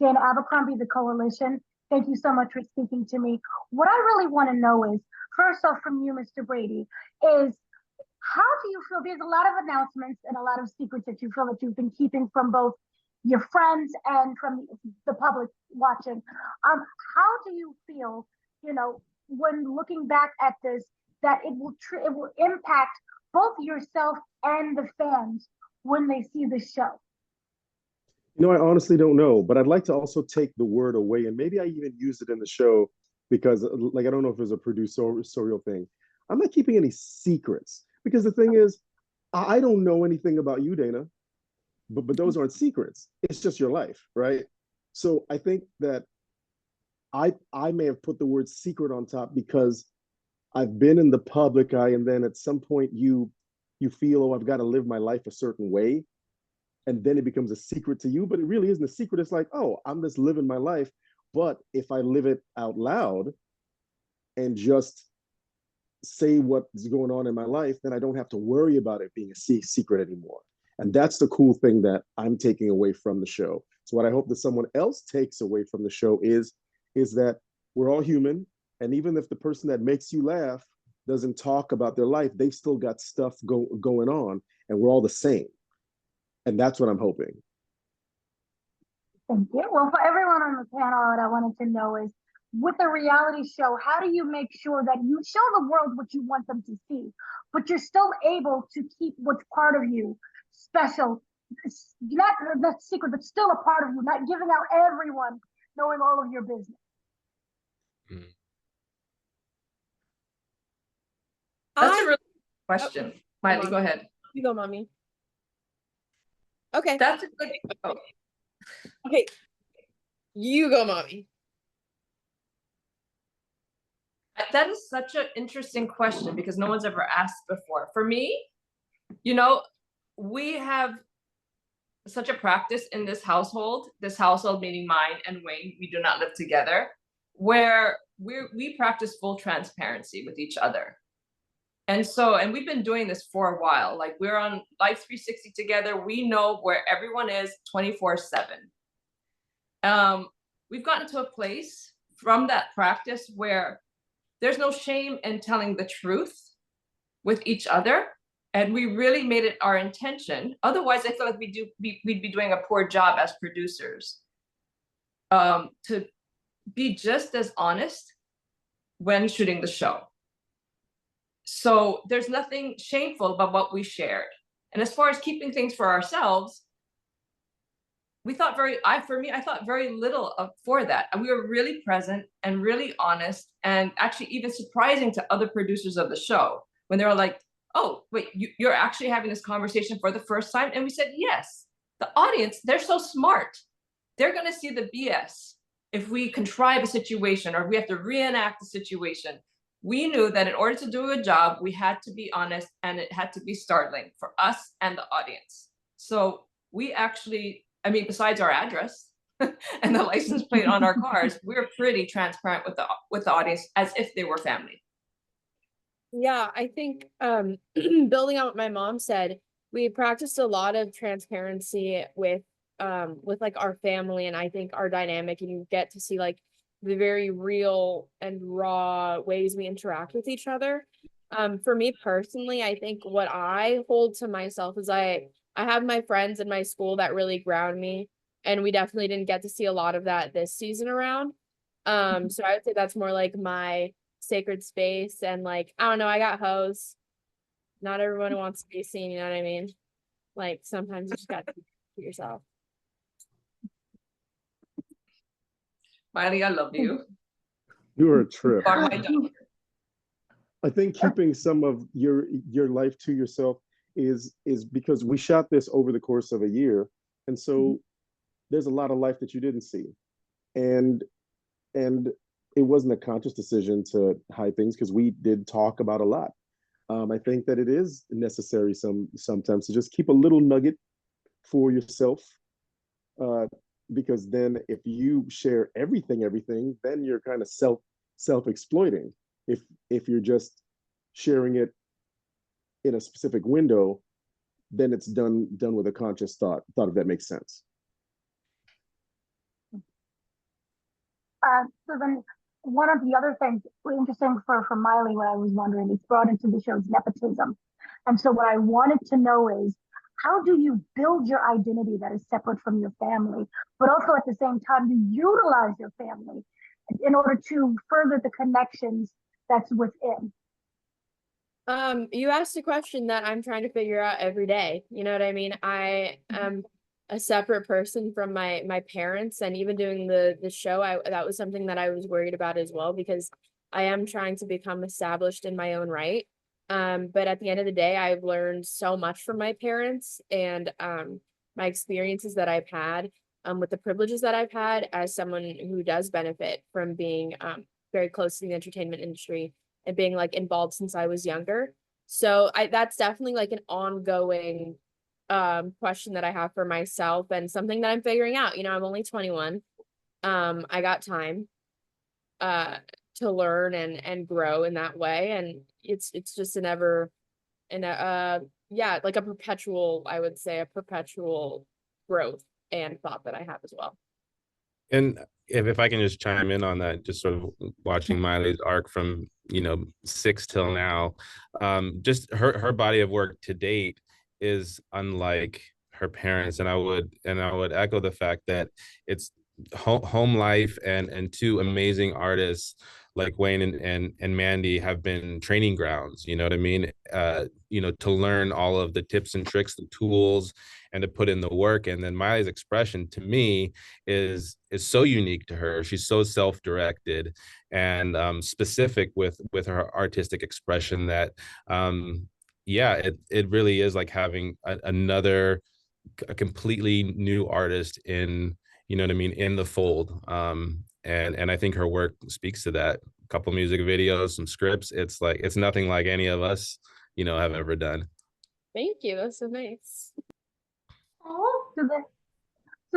Dan Abercrombie, the Koalition. Thank you so much for speaking to me. What I really want to know is, first off, from you, Mr. Brady, is how do you feel? There's a lot of announcements and a lot of secrets that you feel that you've been keeping from both your friends and from the public watching. How do you feel, when looking back at this, that it will impact both yourself and the fans when they see the show? I honestly don't know, but I'd like to also take the word away, and maybe I even used it in the show because, like, I don't know if it's a producerial thing. I'm not keeping any secrets because the thing is, I don't know anything about you, Dana, but those aren't secrets. It's just your life, right? So I think that I may have put the word secret on top because I've been in the public eye, and then at some point you feel, oh, I've got to live my life a certain way, and then it becomes a secret to you, but it really isn't a secret. It's like, oh, I'm just living my life. But if I live it out loud and just say what's going on in my life, then I don't have to worry about it being a secret anymore. And that's the cool thing that I'm taking away from the show. So what I hope that someone else takes away from the show is that we're all human. And even if the person that makes you laugh doesn't talk about their life, they've still got stuff going on, and we're all the same. And that's what I'm hoping. Thank you. Well, for everyone on the panel, what I wanted to know is, with a reality show, how do you make sure that you show the world what you want them to see, but you're still able to keep what's part of you special, not secret, but still a part of you, not giving out everyone knowing all of your business? That's a really good question. Maile, go ahead. You go, mommy. Okay. That's a good. Oh. Okay. You go, mommy. That is such an interesting question because no one's ever asked before. For me, we have such a practice in this household meaning mine and Wayne, we do not live together, where we practice full transparency with each other. And we've been doing this for a while. Like, we're on Life 360 together. We know where everyone is 24/7. We've gotten to a place from that practice where there's no shame in telling the truth with each other. And we really made it our intention. Otherwise, I feel like we'd be doing a poor job as producers, to be just as honest when shooting the show. So there's nothing shameful about what we shared. And as far as keeping things for ourselves, I thought very little for that. And we were really present and really honest, and actually even surprising to other producers of the show when they were like, oh, wait, you're actually having this conversation for the first time? And we said, yes. The audience, they're so smart. They're going to see the BS if we contrive a situation or we have to reenact the situation. We knew that in order to do a job, we had to be honest, and it had to be startling for us and the audience. So we actually, besides our address and the license plate on our cars, we're pretty transparent with the audience as if they were family. Yeah, I think building on what my mom said, we practiced a lot of transparency with like our family, and I think our dynamic, and you get to see like the very real and raw ways we interact with each other. For me personally, I think what I hold to myself is I have my friends in my school that really ground me, and we definitely didn't get to see a lot of that this season around. So I would say that's more like my sacred space, and like, I don't know, I got hoes. Not everyone wants to be seen, you know what I mean? Like, sometimes you just got to keep it yourself. Maile, I love you. You are a trip. Are my daughter. I think keeping some of your life to yourself is because we shot this over the course of a year, and so there's a lot of life that you didn't see, and it wasn't a conscious decision to hide things because we did talk about a lot. I think that it is necessary sometimes to just keep a little nugget for yourself, because then if you share everything, then you're kind of self-exploiting. If you're just sharing it in a specific window, then it's done with a conscious thought, if that makes sense. So then one of the other things interesting for Maile, what I was wondering, it's brought into the show is nepotism. And so what I wanted to know is, how do you build your identity that is separate from your family, but also at the same time, you utilize your family in order to further the connections that's within? You asked a question that I'm trying to figure out every day. You know what I mean? I am a separate person from my parents, and even doing the show, that was something that I was worried about as well, because I am trying to become established in my own right. But at the end of the day, I've learned so much from my parents, and my experiences that I've had, with the privileges that I've had as someone who does benefit from being very close to the entertainment industry and being like involved since I was younger. So that's definitely like an ongoing question that I have for myself, and something that I'm figuring out. You know, I'm only 21. I got time to learn and grow in that way, and it's just an ever and yeah, like a perpetual, I would say, a perpetual growth and thought that I have as well. And if I can just chime in on that, just sort of watching Maile's arc from, 6 till now, just her body of work to date is unlike her parents. And I would echo the fact that it's home life, and two amazing artists like Wayne and Mandie have been training grounds, you know what I mean? To learn all of the tips and tricks, the tools, and to put in the work. And then Maile's expression to me is so unique to her. She's so self-directed and specific with her artistic expression that it really is like having a completely new artist in, you know what I mean, in the fold. And I think her work speaks to that. A couple music videos, some scripts. It's nothing like any of us, have ever done. Thank you. That's so nice. Oh, so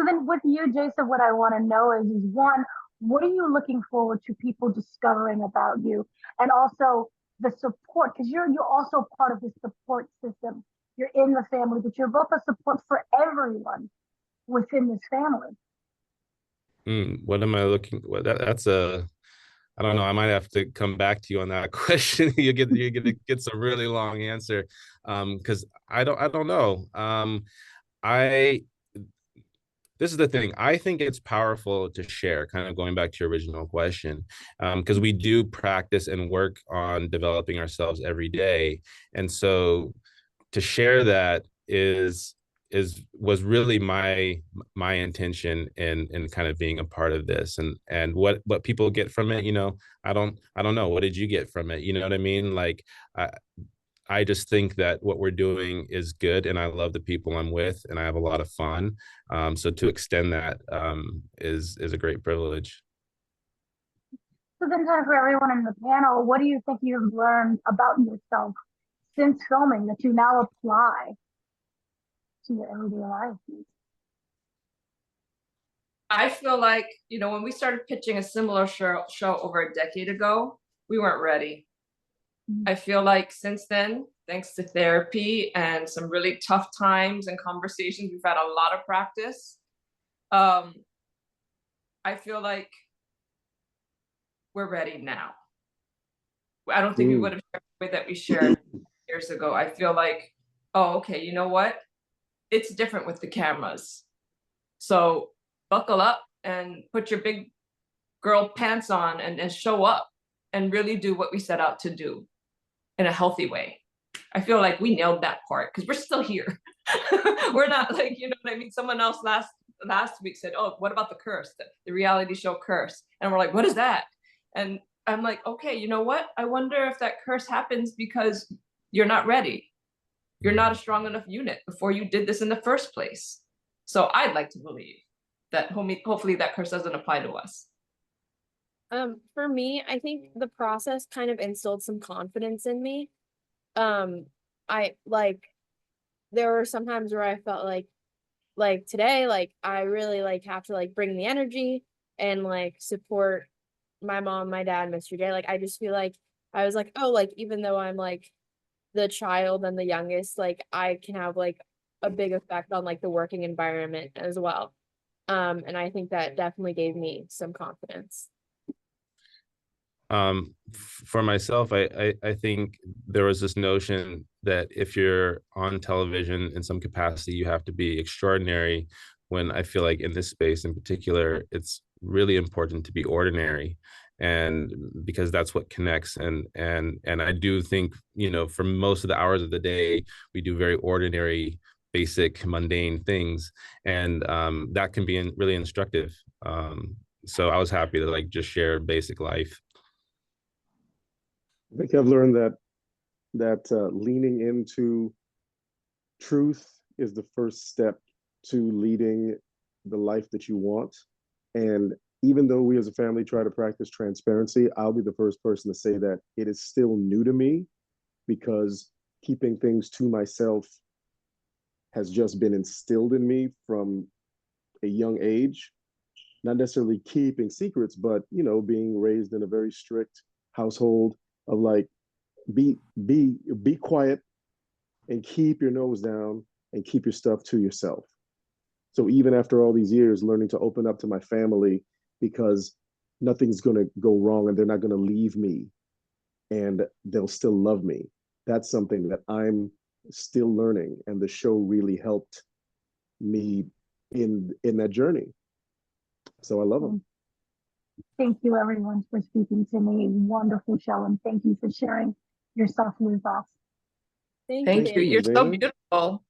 then with you, Jason, what I want to know is one, what are you looking forward to people discovering about you? And also the support, because you're also part of the support system. You're in the family, but you're both a support for everyone within this family. What am I looking? Well, that's a. I don't know. I might have to come back to you on that question. You're gonna get some really long answer, because I don't know. This is the thing. I think it's powerful to share. Kind of going back to your original question, because we do practice and work on developing ourselves every day, and so to share that was really my intention in kind of being a part of this, and what people get from it, I don't know. What did you get from it? You know what I mean? Like, I just think that what we're doing is good, and I love the people I'm with, and I have a lot of fun. So to extend that is a great privilege. So then kind of for everyone in the panel, what do you think you've learned about yourself since filming that you now apply to your everyday life? I feel like, when we started pitching a similar show over a decade ago, we weren't ready. I feel like since then, thanks to therapy and some really tough times and conversations, we've had a lot of practice. I feel like we're ready now. I don't think we would have shared the way that we shared years ago. I feel like, oh, okay, you know what? It's different with the cameras. So buckle up and put your big girl pants on and show up and really do what we set out to do in a healthy way. I feel like we nailed that part because we're still here. We're not like, you know what I mean? Someone else last week said, oh, what about the curse, the reality show curse? And we're like, what is that? And I'm like, okay, you know what? I wonder if that curse happens because you're not ready. You're not a strong enough unit before you did this in the first place. So I'd like to believe that hopefully that curse doesn't apply to us. For me, I think the process kind of instilled some confidence in me. I like, there were some times where I felt like today, like I really like have to like bring the energy and like support my mom, my dad, Mr. J. Like I just feel like I was like, oh, like even though I'm like the child and the youngest, like I can have like a big effect on like the working environment as well. And I think that definitely gave me some confidence. For myself, I think there was this notion that if you're on television in some capacity, you have to be extraordinary, when I feel like in this space in particular, it's really important to be ordinary, and because that's what connects. And I do think, you know, for most of the hours of the day, we do very ordinary, basic, mundane things, and that can be really instructive. So I was happy to like just share basic life. I think I've learned that leaning into truth is the first step to leading the life that you want. And even though we as a family try to practice transparency, I'll be the first person to say that it is still new to me, because keeping things to myself has just been instilled in me from a young age. Not necessarily keeping secrets, but you know, being raised in a very strict household of like, be quiet and keep your nose down and keep your stuff to yourself. So even after all these years, learning to open up to my family, because nothing's going to go wrong and they're not going to leave me and they'll still love me. That's something that I'm still learning, and the show really helped me in that journey. So I love them. Thank you, everyone, for speaking to me. Wonderful show, and thank you for sharing yourself with us. Thank Thank you. you. You're so Dana. beautiful.